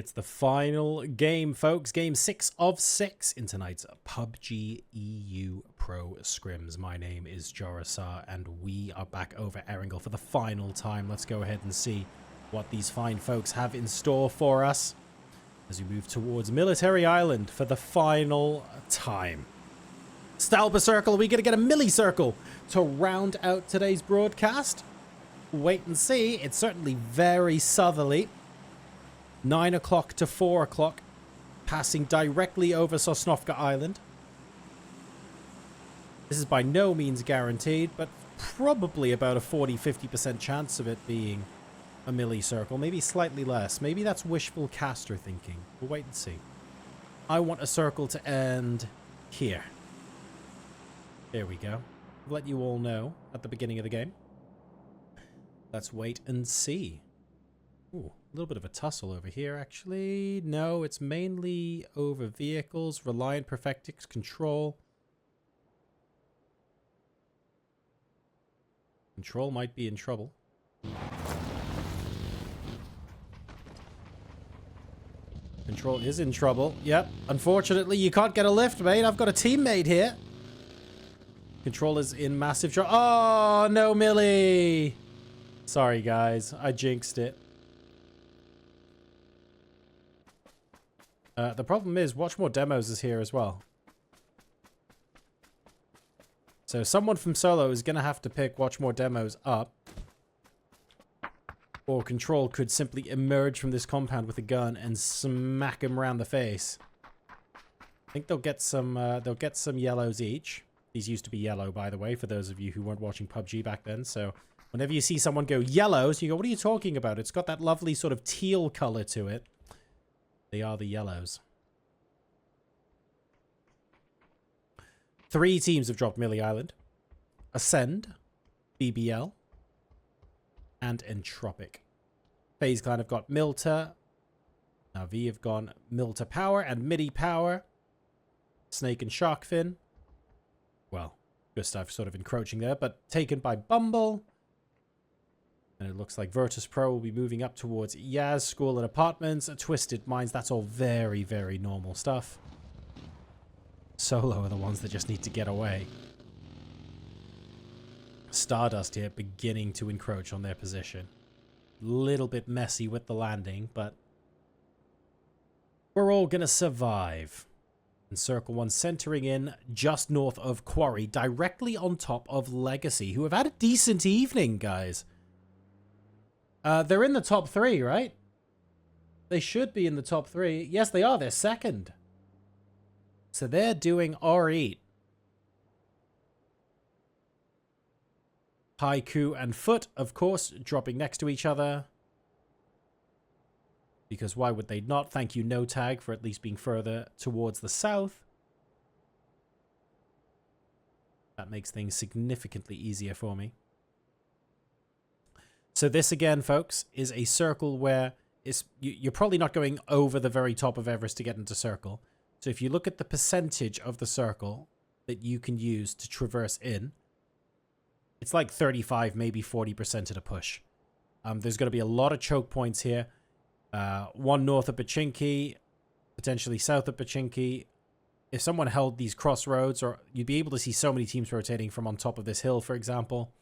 It's the final game, folks. Game 6 of 6 in tonight's PUBG EU Pro Scrims. My name is Jorasar, and we are back over Erringle for the final time. Let's go ahead and see what these fine folks have in store for us as we move towards Military Island for the final time. Stalber Circle, are we going to get a milli circle to round out today's broadcast? Wait and see. It's certainly very southerly. 9 o'clock to 4 o'clock, passing directly over Sosnovka Island. This is by no means guaranteed, but probably about a 40-50% chance of it being a milli circle, maybe slightly less. Maybe that's wishful caster thinking. We'll wait and see. I want a circle to end here. There we go. I'll let you all know at the beginning of the game. Let's wait and see. Ooh, a little bit of a tussle over here, actually. No, it's mainly over vehicles. Reliant Perfectix Control. Control might be in trouble. Control is in trouble. Yep. Unfortunately, you can't get a lift, mate. I've got a teammate here. Control is in massive trouble. Oh, no, Millie. Sorry, guys. I jinxed it. The problem is, Watch More Demos is here as well. So someone from Solo is going to have to pick Watch More Demos up. Or Control could simply emerge from this compound with a gun and smack him around the face. I think they'll get some yellows each. These used to be yellow, by the way, for those of you who weren't watching PUBG back then. So whenever you see someone go yellows, you go, what are you talking about? It's got that lovely sort of teal color to it. They are the yellows. 3 teams have dropped Millie Island. Ascend, BBL, and Entropic. FaZe Clan have got Milta. Navi have gone Milta Power and Midi Power. Snake and Sharkfin. Well, Gustav sort of encroaching there, but taken by Bumble. And it looks like Virtus Pro will be moving up towards Yaz School and Apartments, Twisted Minds. That's all very, very normal stuff. Solo are the ones that just need to get away. Stardust here beginning to encroach on their position. Little bit messy with the landing, but we're all gonna survive. And Circle 1 centering in just north of Quarry, directly on top of Legacy, who have had a decent evening, guys. They're in the top 3, right? They should be in the top 3. Yes, they are. They're second. So they're doing R8. Haiku and Foot, of course, dropping next to each other. Because why would they not? Thank you, No Tag, for at least being further towards the south. That makes things significantly easier for me. So this, again, folks, is a circle where you're probably not going over the very top of Everest to get into circle. So if you look at the percentage of the circle that you can use to traverse in, it's like 35, maybe 40% at a push. There's going to be a lot of choke points here. One north of Pachinki, potentially south of Pachinki. If someone held these crossroads, or you'd be able to see so many teams rotating from on top of this hill, for example.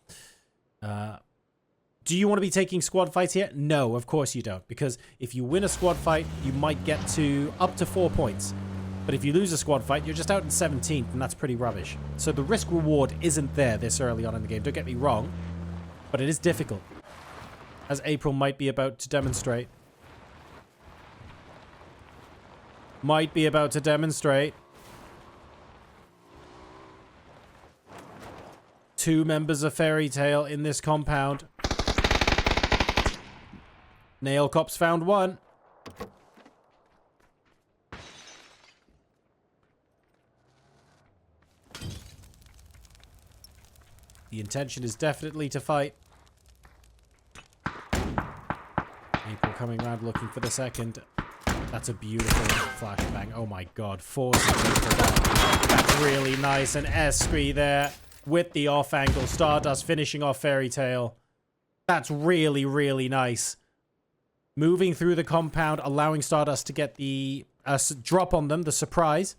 Do you want to be taking squad fights here? No, of course you don't. Because if you win a squad fight, you might get to up to 4 points. But if you lose a squad fight, you're just out in 17th, and that's pretty rubbish. So the risk-reward isn't there this early on in the game. Don't get me wrong. But it is difficult. As April might be about to demonstrate. Might be about to demonstrate. 2 members of Fairy Tail in this compound. Nail Cops found one. The intention is definitely to fight. April coming around looking for the second. That's a beautiful flashbang. Oh my god. Forcing April down. That's really nice. An S-scree there with the off angle. Stardust finishing off Fairy Tail. That's really, really nice. moving through the compound, allowing Stardust to get the drop on them, the surprise.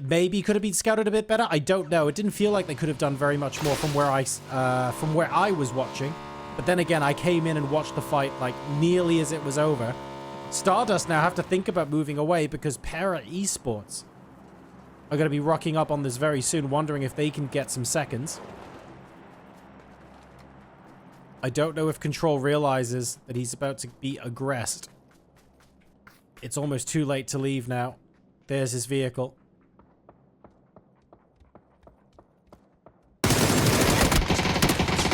Maybe could have been scouted a bit better. I don't know. It didn't feel like they could have done very much more from where I was watching. But then again, I came in and watched the fight like nearly as it was over. Stardust now have to think about moving away because Para Esports are going to be rocking up on this very soon, wondering if they can get some seconds. I don't know if Control realizes that he's about to be aggressed. It's almost too late to leave now. There's his vehicle.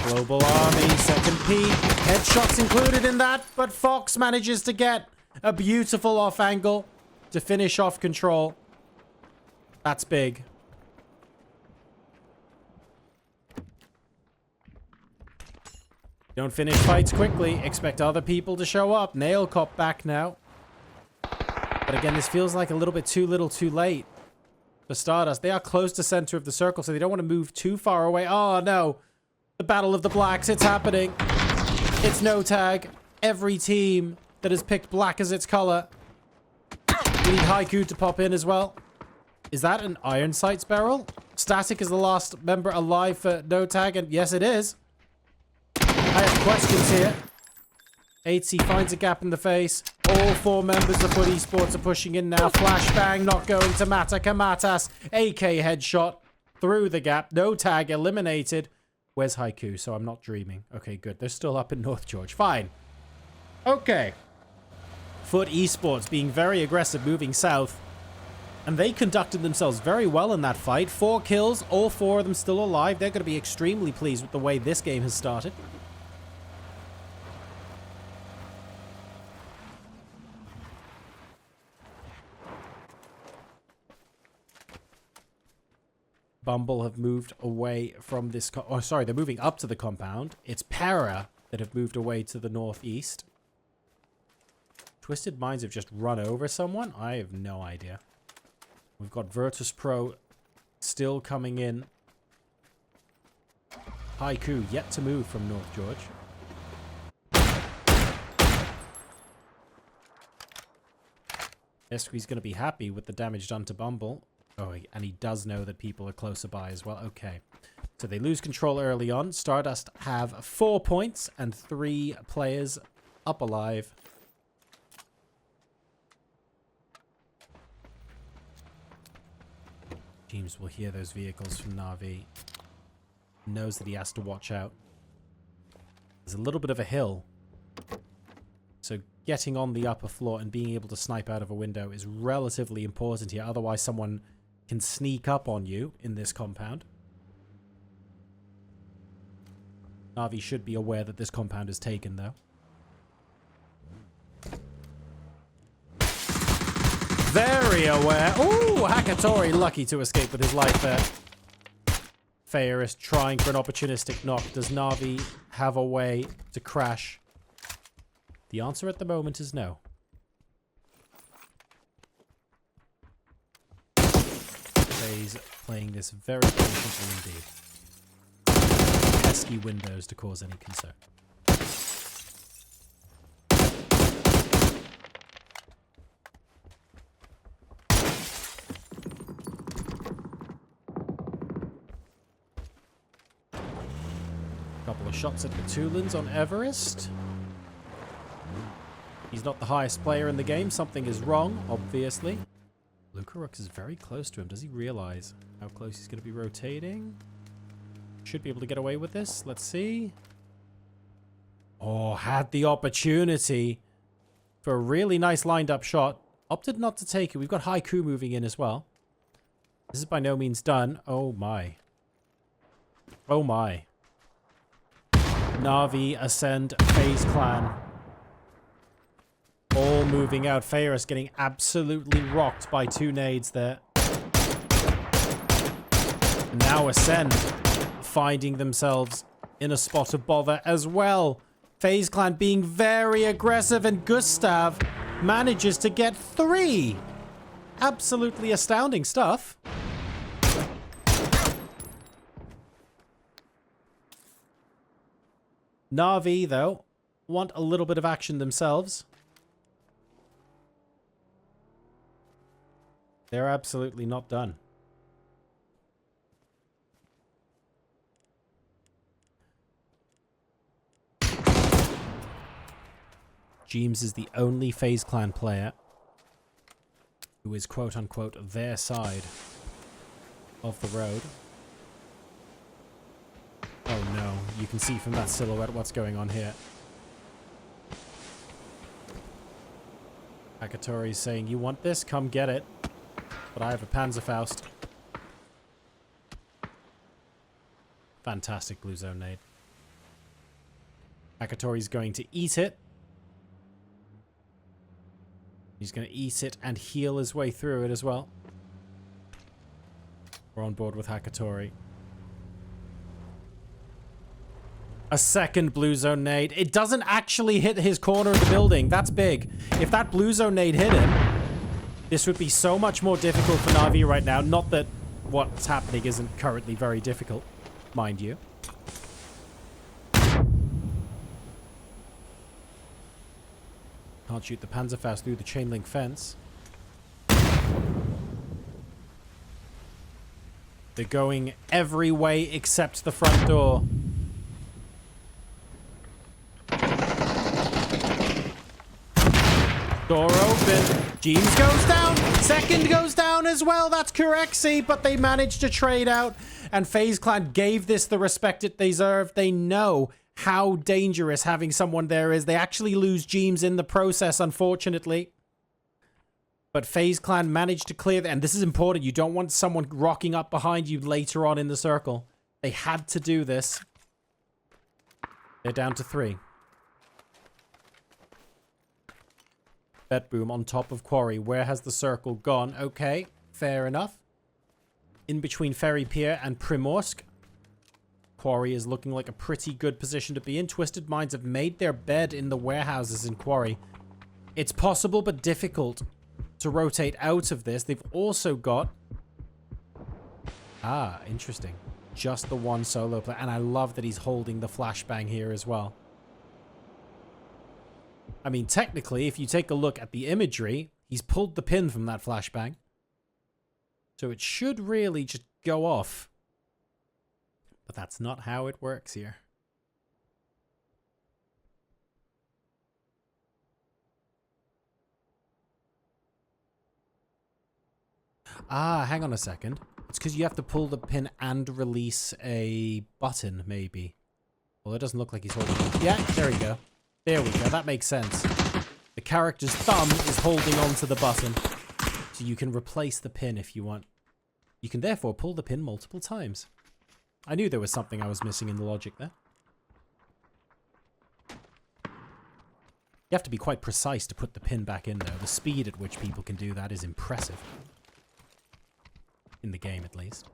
Global Army, second peak. Headshots included in that, but Fox manages to get a beautiful off angle to finish off Control. That's big. Don't finish fights quickly. Expect other people to show up. Nail Cop back now. But again, this feels like a little bit too little too late for Stardust. They are close to center of the circle, so they don't want to move too far away. Oh, no. The Battle of the Blacks. It's happening. It's no tag. Every team that has picked black as its color. We need Haiku to pop in as well. Is that an Iron Sights barrel? Static is the last member alive for no tag, and yes, it is. I have questions here. 8C finds a gap in the face. All four members of Foot Esports are pushing in now. Flashbang not going to matter. Kamatas, AK headshot through the gap. No tag eliminated. Where's Haiku? So I'm not dreaming. Okay, good. They're still up in North George. Fine. Okay. Foot Esports being very aggressive, moving south. And they conducted themselves very well in that fight. 4 kills, all 4 of them still alive. They're going to be extremely pleased with the way this game has started. Bumble have moved away from this... Oh, sorry, they're moving up to the compound. It's Para that have moved away to the northeast. Twisted Minds have just run over someone? I have no idea. We've got Virtus Pro still coming in. Haiku yet to move from North George. Esqui's going to be happy with the damage done to Bumble. Oh, and he does know that people are closer by as well. Okay. So they lose control early on. Stardust have 4 points and 3 players up alive. James will hear those vehicles from Na'Vi. Knows that he has to watch out. There's a little bit of a hill. So getting on the upper floor and being able to snipe out of a window is relatively important here. Otherwise, someone can sneak up on you in this compound. Na'Vi should be aware that this compound is taken, though. Very aware. Ooh, Hakatori lucky to escape with his life there. Fair is trying for an opportunistic knock. Does Na'Vi have a way to crash? The answer at the moment is no. FaZe playing this very patiently indeed. Pesky windows to cause any concern. Couple of shots at Batulins on Everest. He's not the highest player in the game. Something is wrong, obviously. Lukarux is very close to him. Does he realize how close he's going to be rotating? Should be able to get away with this. Let's see. Oh, had the opportunity for a really nice lined up shot. Opted not to take it. We've got Haiku moving in as well. This is by no means done. Oh my. Oh my. Na'Vi, Ascend, FaZe Clan. All moving out. Ferris getting absolutely rocked by 2 nades there. Now Ascend finding themselves in a spot of bother as well. FaZe Clan being very aggressive, and Gustav manages to get 3. Absolutely astounding stuff. Na'Vi, though, want a little bit of action themselves. They're absolutely not done. Jeems is the only FaZe Clan player who is quote-unquote their side of the road. Oh no, you can see from that silhouette what's going on here. Akatori's saying, you want this? Come get it. But I have a Panzerfaust. Fantastic blue zone nade. Akatori's going to eat it. He's going to eat it and heal his way through it as well. We're on board with Hakatori. A second blue zone nade. It doesn't actually hit his corner of the building. That's big. If that blue zone nade hit him, this would be so much more difficult for Na'Vi right now. Not that what's happening isn't currently very difficult, mind you. Can't shoot the Panzerfaust through the chain link fence. They're going every way except the front door. Door open. Jeems goes down. Second goes down as well. That's Corexy, but they managed to trade out. And FaZe Clan gave this the respect it deserved. They know how dangerous having someone there is. They actually lose Jeems in the process, unfortunately. But FaZe Clan managed to clear and this is important. You don't want someone rocking up behind you later on in the circle. They had to do this. They're down to 3. Bet Boom on top of Quarry. Where has the circle gone? Okay, fair enough. In between Ferry Pier and Primorsk. Quarry is looking like a pretty good position to be in. Twisted Minds have made their bed in the warehouses in Quarry. It's possible but difficult to rotate out of this. They've also got... Ah, interesting. Just the one solo player. And I love that he's holding the flashbang here as well. I mean, technically, if you take a look at the imagery, he's pulled the pin from that flashbang. So it should really just go off. But that's not how it works here. Ah, hang on a second. It's because you have to pull the pin and release a button, maybe. Well, it doesn't look like he's holding it. Yeah, there we go. There we go. That makes sense. The character's thumb is holding onto the button. So you can replace the pin if you want. You can therefore pull the pin multiple times. I knew there was something I was missing in the logic there. You have to be quite precise to put the pin back in there. The speed at which people can do that is impressive. In the game, at least.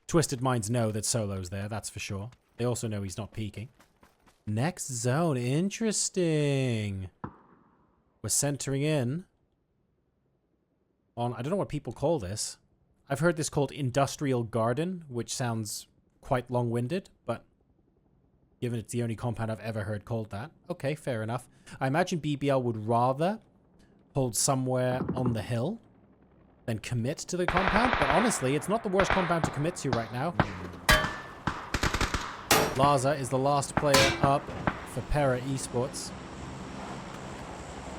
Twisted Minds know that Solo's there, that's for sure. They also know he's not peeking. Next zone. Interesting. We're centering in on... I don't know what people call this. I've heard this called Industrial Garden, which sounds quite long-winded, but given it's the only compound I've ever heard called that. Okay, fair enough. I imagine BBL would rather hold somewhere on the hill than commit to the compound, but honestly, it's not the worst compound to commit to right now. Laza is the last player up for Para Esports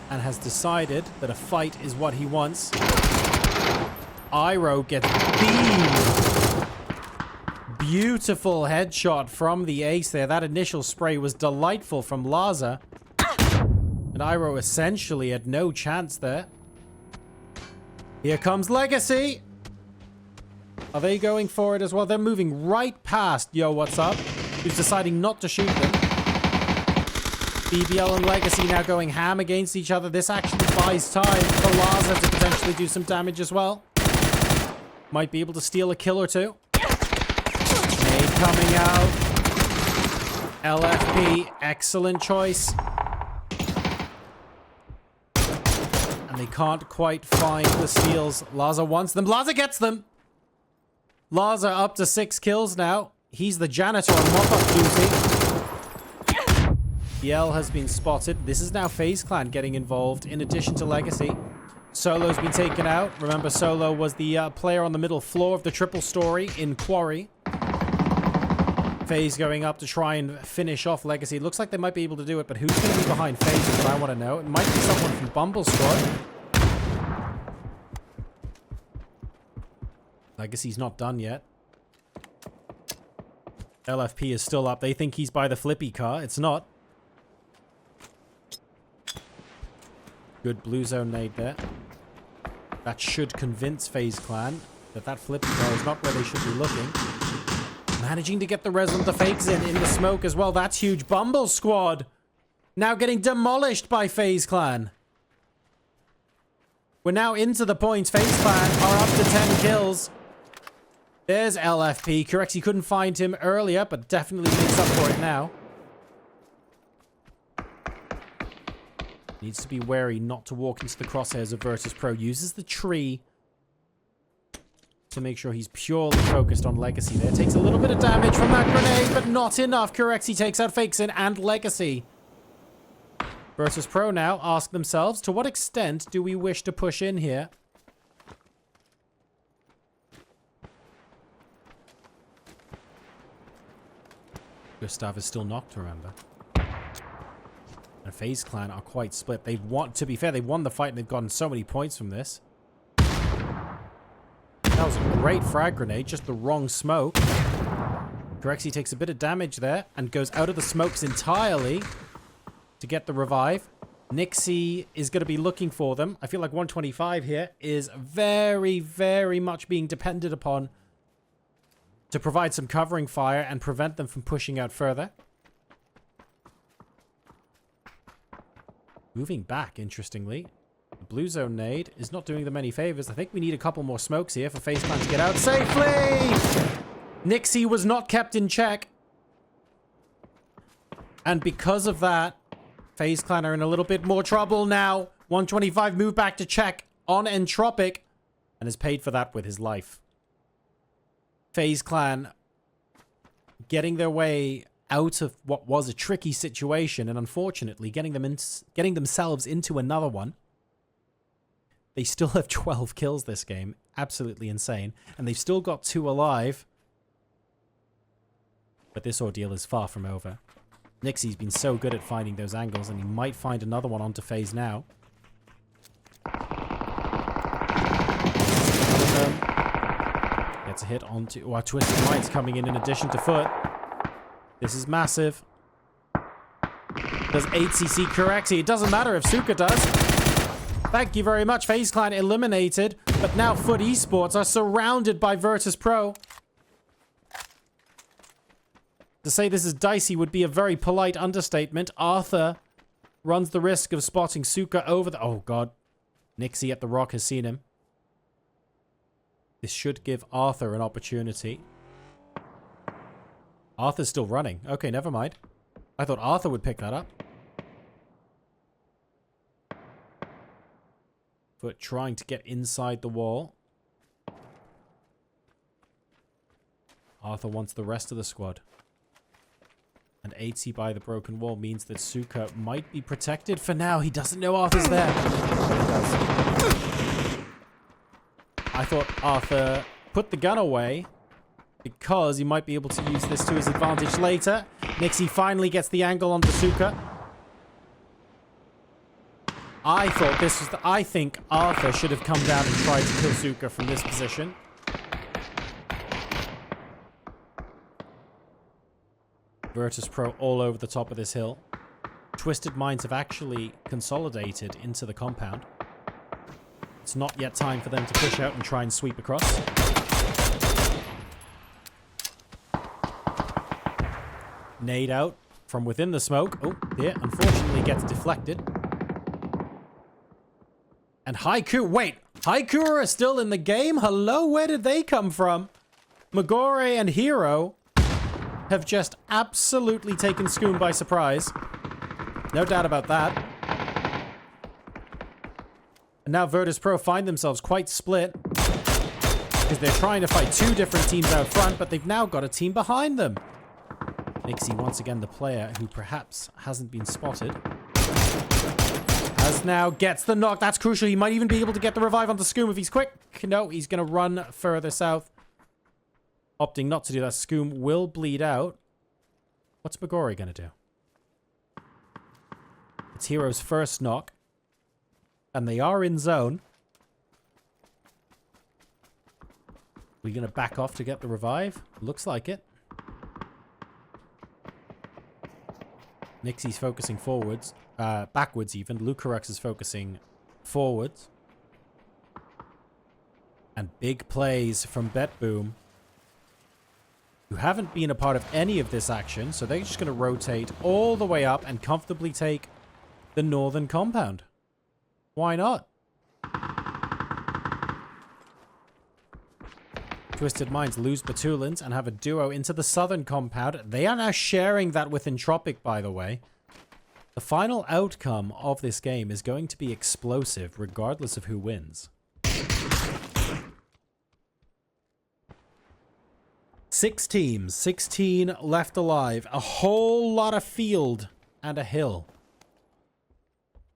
and has decided that a fight is what he wants. Iroh gets beamed. Beautiful headshot from the ace there. That initial spray was delightful from Laza. And Iroh essentially had no chance there. Here comes Legacy. Are they going for it as well? They're moving right past Yo, what's up? Who's deciding not to shoot them. BBL and Legacy now going ham against each other. This actually buys time for Laza to potentially do some damage as well. Might be able to steal a kill or two. Nade coming out. LFP, excellent choice. And they can't quite find the steals. Laza wants them. Laza gets them. Laza up to 6 kills now. He's the janitor on mop-up duty. EL has been spotted. This is now FaZe Clan getting involved in addition to Legacy. Solo's been taken out. Remember, Solo was the player on the middle floor of the triple story in Quarry. FaZe going up to try and finish off Legacy. Looks like they might be able to do it, but who's going to be behind FaZe is what I want to know. It might be someone from Bumble Squad. Legacy's not done yet. LFP is still up. They think he's by the flippy car. It's not. Good blue zone nade there. That should convince FaZe Clan that that flippy car is not where they should be looking. Managing to get the res on the fakes in the smoke as well. That's huge. Bumble Squad now getting demolished by FaZe Clan. We're now into the points. FaZe Clan are up to 10 kills. There's LFP. Correxy couldn't find him earlier, but definitely makes up for it now. Needs to be wary not to walk into the crosshairs of Virtus.pro. Uses the tree to make sure he's purely focused on Legacy there. Takes a little bit of damage from that grenade, but not enough. Correxy takes out Fakesin and Legacy. Virtus.pro now ask themselves, to what extent do we wish to push in here? Gustav is still knocked, remember. And FaZe Clan are quite split. They want, to be fair, they won the fight and they've gotten so many points from this. That was a great frag grenade, just the wrong smoke. Correxy takes a bit of damage there and goes out of the smokes entirely to get the revive. Nixie is going to be looking for them. I feel like 125 here is very, very much being depended upon to provide some covering fire and prevent them from pushing out further. Moving back, interestingly. The blue zone nade is not doing them any favors. I think we need a couple more smokes here for FaZe Clan to get out safely! Nixie was not kept in check. And because of that, FaZe Clan are in a little bit more trouble now. 125 moved back to check on Entropic and has paid for that with his life. FaZe Clan getting their way out of what was a tricky situation and unfortunately getting themselves into another one. They still have 12 kills this game. Absolutely insane. And they've still got 2 alive. But this ordeal is far from over. Nixie's been so good at finding those angles and he might find another one onto FaZe now. Gets a hit onto... Oh, Twisted Mind's coming in addition to Foot. This is massive. Does 8cc Correxy? It doesn't matter if Suka does. Thank you very much. FaZe Clan eliminated. But now Foot Esports are surrounded by Virtus.pro. To say this is dicey would be a very polite understatement. Arthur runs the risk of spotting Suka over the... Oh, God. Nixie at the rock has seen him. This should give Arthur an opportunity. Arthur's still running. Okay, never mind. I thought Arthur would pick that up. Foot trying to get inside the wall. Arthur wants the rest of the squad. And 8C by the broken wall means that Suka might be protected for now. He doesn't know Arthur's there. But he does. I thought Arthur put the gun away because he might be able to use this to his advantage later. Nixie finally gets the angle onto Suka. I thought this was I think Arthur should have come down and tried to kill Suka from this position. Virtus.pro all over the top of this hill. Twisted Minds have actually consolidated into the compound. It's not yet time for them to push out and try and sweep across. Nade out from within the smoke. Oh, here, unfortunately gets deflected. And Haiku, wait, Haiku are still in the game? Hello, where did they come from? Magore and Hero have just absolutely taken Scoon by surprise. No doubt about that. And now Virtus.pro find themselves quite split because they're trying to fight 2 different teams out front, but they've now got a team behind them. Nixie, once again, the player who perhaps hasn't been spotted, as now gets the knock. That's crucial. He might even be able to get the revive onto Scoom if he's quick. No, he's going to run further south. Opting not to do that. Scoom will bleed out. What's Magori going to do? It's Hero's first knock. And they are in zone. We're going to back off to get the revive. Looks like it. Nixie's focusing forwards. Backwards even. Lucarux is focusing forwards. And big plays from BetBoom, who haven't been a part of any of this action. So they're just going to rotate all the way up and comfortably take the northern compound. Why not? Twisted Minds lose Batulins and have a duo into the southern compound. They are now sharing that with Entropic, by the way. The final outcome of this game is going to be explosive, regardless of who wins. 6 teams, 16 left alive. A whole lot of field and a hill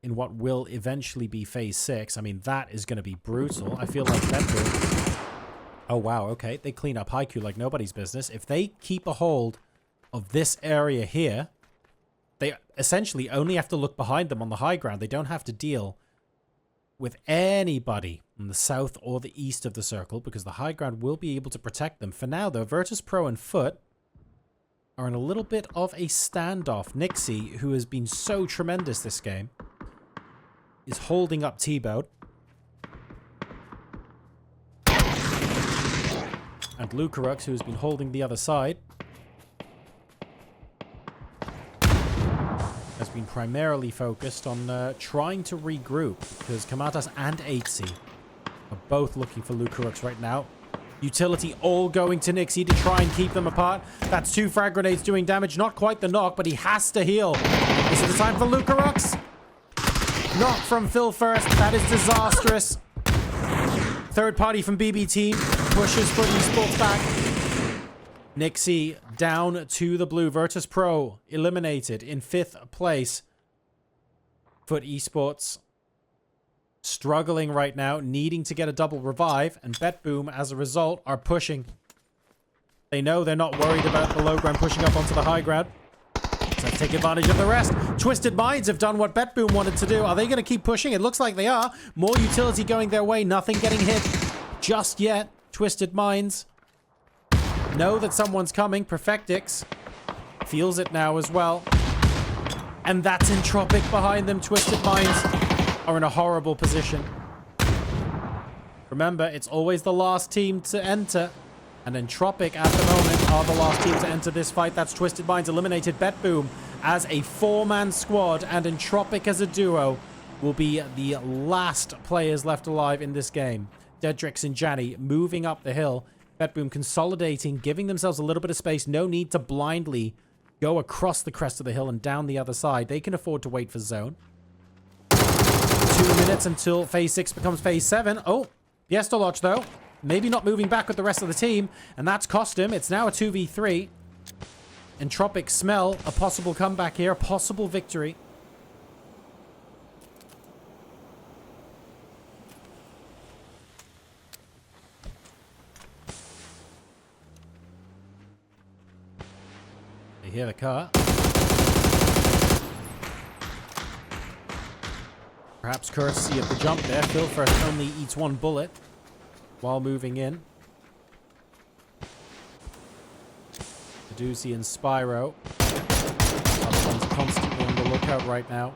in what will eventually be Phase 6. I mean, that is going to be brutal. I feel like that... Oh, wow, okay. They clean up Haiku like nobody's business. If they keep a hold of this area here, they essentially only have to look behind them on the high ground. They don't have to deal with anybody on the south or the east of the circle, because the high ground will be able to protect them. For now, though, Virtus Pro and Foot are in a little bit of a standoff. Nixie, who has been so tremendous this game, is holding up T-Boat. And Lucarux, who has been holding the other side, has been primarily focused on trying to regroup, because Kamatas and 8C are both looking for Lucarux right now. Utility all going to Nixie to try and keep them apart. That's 2 frag grenades doing damage. Not quite the knock, but he has to heal. Is it the time for Lucarux? Knock from Phil first. That is disastrous. Third party from BB team pushes Foot Esports back. Nixie down to the blue. Virtus Pro eliminated in 5th place. Foot Esports struggling right now, needing to get a double revive, and BetBoom, as a result, are pushing. They know they're not worried about the low ground pushing up onto the high ground. So let's take advantage of the rest. Twisted Minds have done what BetBoom wanted to do. Are they going to keep pushing? It looks like they are. More utility going their way. Nothing getting hit just yet. Twisted Minds know that someone's coming. Perfectix feels it now as well. And that's Entropic behind them. Twisted Minds are in a horrible position. Remember, it's always the last team to enter. And Entropic, at the moment, are the last team to enter this fight. That's Twisted Minds eliminated. BetBoom as a 4-man squad and Entropic as a duo will be the last players left alive in this game. Dedrix and Janny moving up the hill. BetBoom consolidating, giving themselves a little bit of space. No need to blindly go across the crest of the hill and down the other side. They can afford to wait for zone. 2 minutes until Phase 6 becomes Phase 7. Oh, Biestoloch, though. Maybe not moving back with the rest of the team, and that's cost him. It's now a 2v3. Entropic smell a possible comeback here, a possible victory. They hear the car. Perhaps courtesy of the jump there. Phil first only eats 1 bullet while moving in. Medusi and Spyro. Other one's constantly on the lookout right now.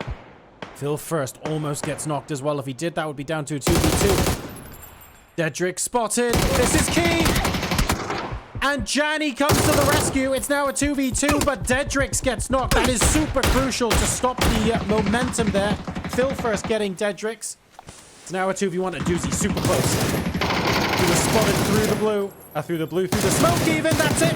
Phil first almost gets knocked as well. If he did, that would be down to a 2v2. Dedrick spotted. This is key. And Janny comes to the rescue. It's now a 2v2, but Dedrix gets knocked. That is super crucial to stop the momentum there. Phil first getting Dedrix. It's now a 2v1. And Doozy super close. He was spotted through the blue. Through the smoke even. That's it.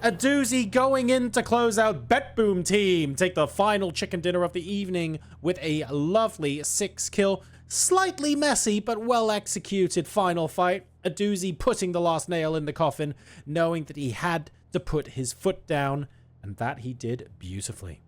A doozy going in to close out. BetBoom team take the final chicken dinner of the evening with a lovely 6-kill, slightly messy but well executed final fight. A doozy putting the last nail in the coffin, knowing that he had to put his foot down And that he did beautifully.